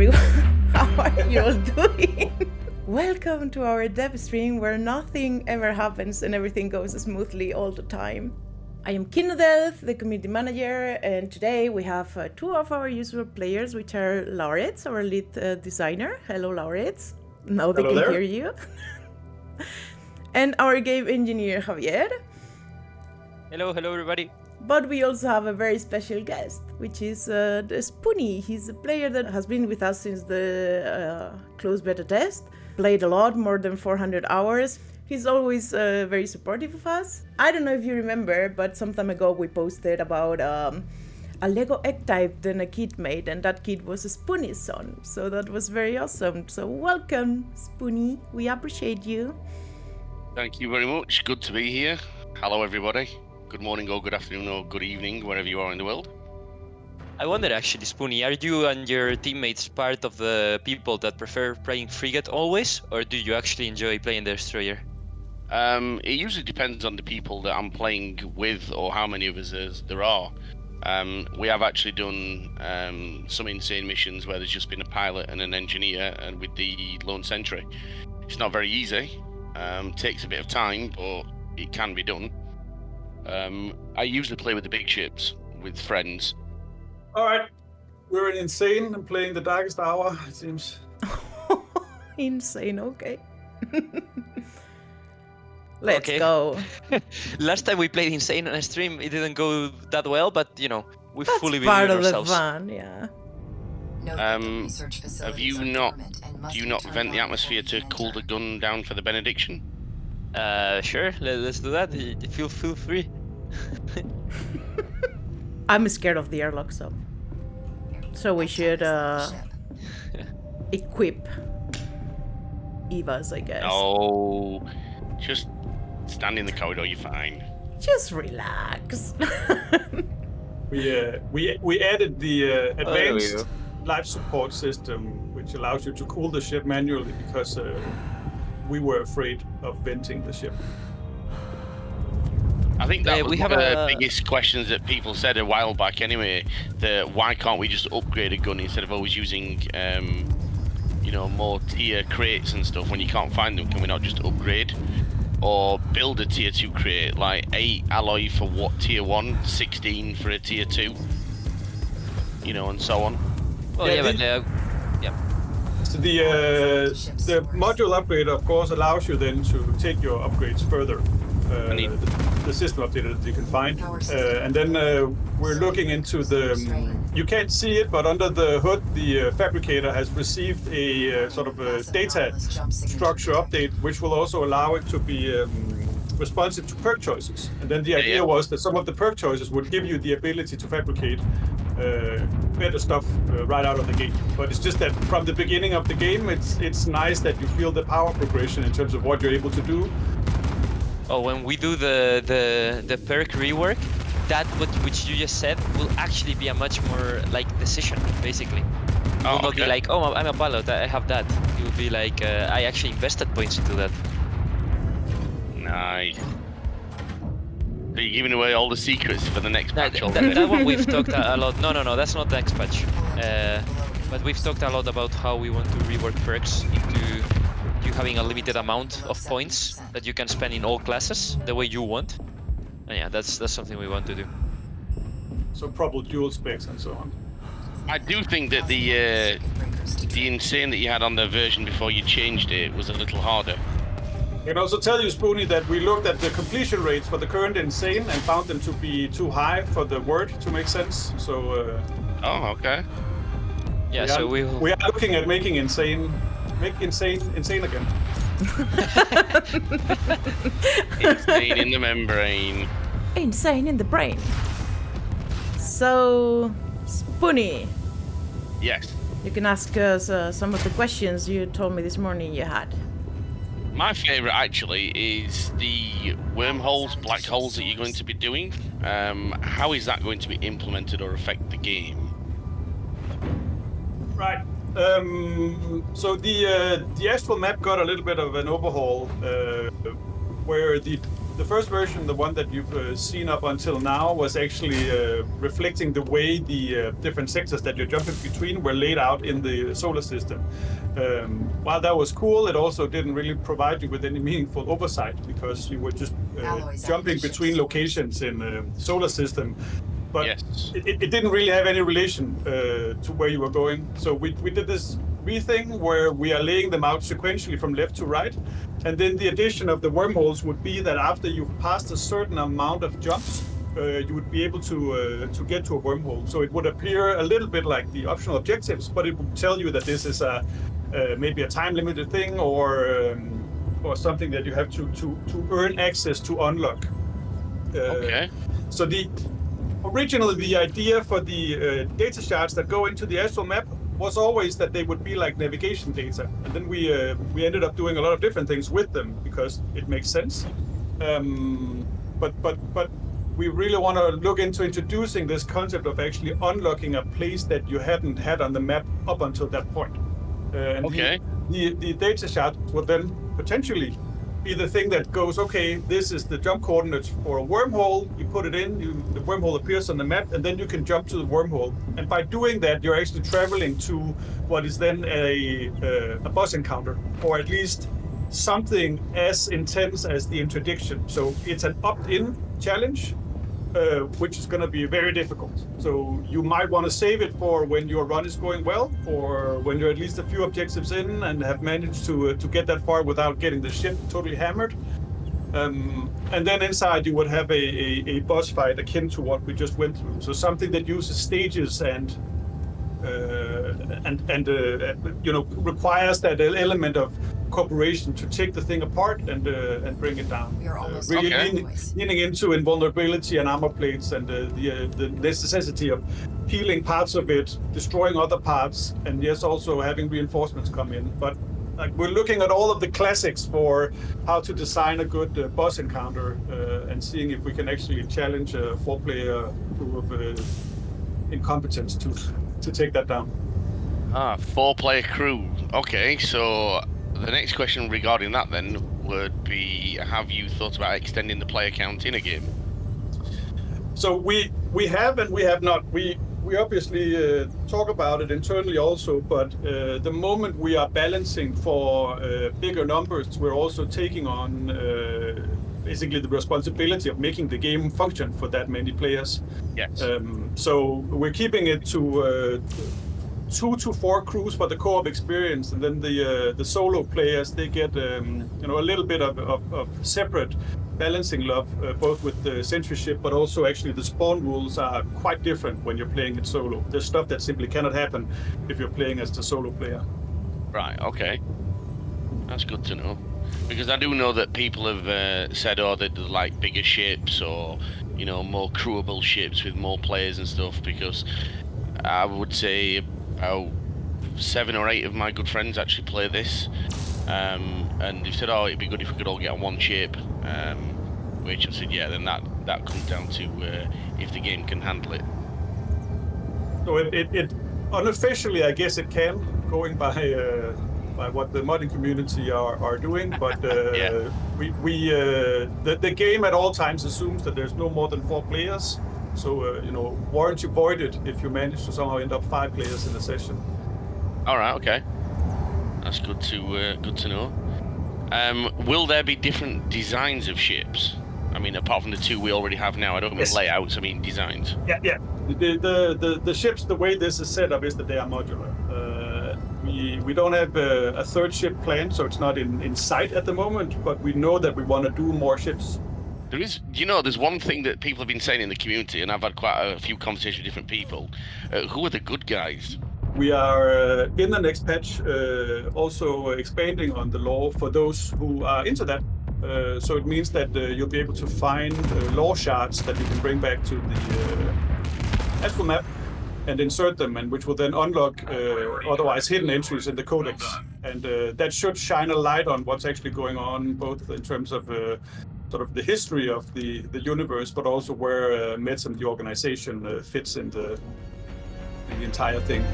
everyone. How are you all doing? Welcome to our dev stream where nothing ever happens and everything goes smoothly all the time. I am Kinodelf, the community manager, and today we have two of our usual players, which are Lauritz, our lead designer. Hello, Lauritz. Now they can hear you. And our game engineer, Javier. Hello everybody. But we also have a very special guest, which is the Spoony. He's a player that has been with us since the closed beta test. Played a lot, more than 400 hours. He's always very supportive of us. I don't know if you remember, but some time ago we posted about a Lego Ectype that a kid made, and that kid was a Spoony's son. So that was very awesome. So welcome, Spoony. We appreciate you. Thank you very much. Good to be here. Hello, everybody. Good morning or good afternoon or good evening, wherever you are in the world. I wonder actually, Spoony, are you and your teammates part of the people that prefer playing frigate always, or do you actually enjoy playing the destroyer? It usually depends on the people that I'm playing with or how many of us there are. We have actually done some insane missions where there's just been a pilot and an engineer, and with the lone sentry. It's not very easy. Takes a bit of time, but it can be done. I usually play with the big ships with friends. All right, we're in Insane and playing the Darkest Hour, it seems. Insane, okay. Let's go. Last time we played Insane on a stream, it didn't go that well, but you know, we That's fully part believe of ourselves. the fun, yeah. Have you not? Do you not vent the atmosphere to cool the gun down for the benediction? Sure, let's do that. Feel free. I'm scared of the airlock, so we should equip Evas, I guess. Oh, just stand in the corridor. You're fine. Just relax. We added the advanced life support system, which allows you to cool the ship manually because we were afraid of venting the ship. I think that was one of the biggest questions that people said a while back anyway, that why can't we just upgrade a gun instead of always using, more tier crates and stuff when you can't find them? Can we not just upgrade? Or build a tier 2 crate, like 8 alloy for what tier 1, 16 for a tier 2, and so on. Well, So the module upgrade, of course, allows you then to take your upgrades further. The system update that you can find, and then we're looking into the. You can't see it, but under the hood, the fabricator has received a sort of a data structure update, which will also allow it to be responsive to perk choices. And then the idea was that some of the perk choices would give you the ability to fabricate better stuff right out of the gate. But it's just that from the beginning of the game, it's nice that you feel the power progression in terms of what you're able to do. Oh, when we do the perk rework, that which you just said will actually be a much more like decision, basically. It will not be like, oh, I'm a pilot, I have that. It will be like, I actually invested points into that. Nice. So you're giving away all the secrets for the next patch already? That one we've talked a lot. No, that's not the next patch. But we've talked a lot about how we want to rework perks into you having a limited amount of points that you can spend in all classes the way you want. And yeah, that's something we want to do. So probably dual specs and so on. I do think that the insane that you had on the version before you changed it was a little harder. I can also tell you, Spoony, that we looked at the completion rates for the current Insane and found them to be too high for the word to make sense. So. Oh, okay. Yeah, we are looking at making Insane again. Insane in the membrane. Insane in the brain. So, Spoony. Yes. You can ask us some of the questions you told me this morning you had. My favourite actually is the wormholes, black holes that you're going to be doing. How is that going to be implemented or affect the game? Right. So the astral map got a little bit of an overhaul, where the the first version, the one that you've seen up until now, was actually reflecting the way the different sectors that you're jumping between were laid out in the solar system. While that was cool, it also didn't really provide you with any meaningful oversight because you were just jumping between locations in the solar system. But Yes. it didn't really have any relation to where you were going. So we did this thing where we are laying them out sequentially from left to right. And then the addition of the wormholes would be that after you've passed a certain amount of jumps, you would be able to get to a wormhole. So it would appear a little bit like the optional objectives, but it would tell you that this is a maybe a time-limited thing or something that you have to earn access to unlock. Okay. So originally the idea for the data shards that go into the astral map was always that they would be like navigation data, and then we ended up doing a lot of different things with them because it makes sense. But we really want to look into introducing this concept of actually unlocking a place that you hadn't had on the map up until that point. And Okay. The data shard would then potentially be the thing that goes, okay, this is the jump coordinates for a wormhole. You put it in, the wormhole appears on the map, and then you can jump to the wormhole. And by doing that, you're actually traveling to what is then a boss encounter, or at least something as intense as the interdiction. So it's an opt-in challenge, which is going to be very difficult. So you might want to save it for when your run is going well, or when you're at least a few objectives in and have managed to get that far without getting the ship totally hammered. And then inside you would have a boss fight akin to what we just went through. So something that uses stages and requires that element of cooperation to take the thing apart and bring it down. Really leaning into invulnerability and armor plates and the necessity of peeling parts of it, destroying other parts, and yes, also having reinforcements come in. But like we're looking at all of the classics for how to design a good boss encounter and seeing if we can actually challenge a 4-player crew of incompetence to take that down. 4-player crew. Okay, so the next question regarding that then would be, have you thought about extending the player count in a game? So we have and we have not. We obviously talk about it internally also, but the moment we are balancing for bigger numbers, we're also taking on basically the responsibility of making the game function for that many players. Yes. So we're keeping it to 2 to 4 crews for the co-op experience, and then the solo players, they get a little bit of separate balancing love, both with the censorship, but also actually the spawn rules are quite different when you're playing it solo. There's stuff that simply cannot happen if you're playing as the solo player. Right, okay. That's good to know. Because I do know that people have said, that they like bigger ships or, more crewable ships with more players and stuff, because I would say about 7 or 8 of my good friends actually play this. And they said, it'd be good if we could all get on one ship. Which I said, yeah, then that comes down to if the game can handle it. So it unofficially, I guess it can, going by what the modding community are doing, but Yeah. the game at all times assumes that there's no more than 4 players. So warrant you voided if you manage to somehow end up 5 players in a session. All right, okay. That's good to know. Will there be different designs of ships? I mean, apart from the 2 we already have now, I don't mean Yes. layouts, I mean designs. Yeah. The ships, the way this is set up is that they are modular. We don't have a 3rd ship planned, so it's not in sight at the moment, but we know that we want to do more ships. There's one thing that people have been saying in the community, and I've had quite a few conversations with different people. Who are the good guys? We are in the next patch also expanding on the lore for those who are into that. So it means that you'll be able to find lore shards that you can bring back to the astral map and insert them, and which will then unlock otherwise hidden entries in the codex. And that should shine a light on what's actually going on, both in terms of sort of the history of the universe, but also where Mets and the organization fits in the entire thing.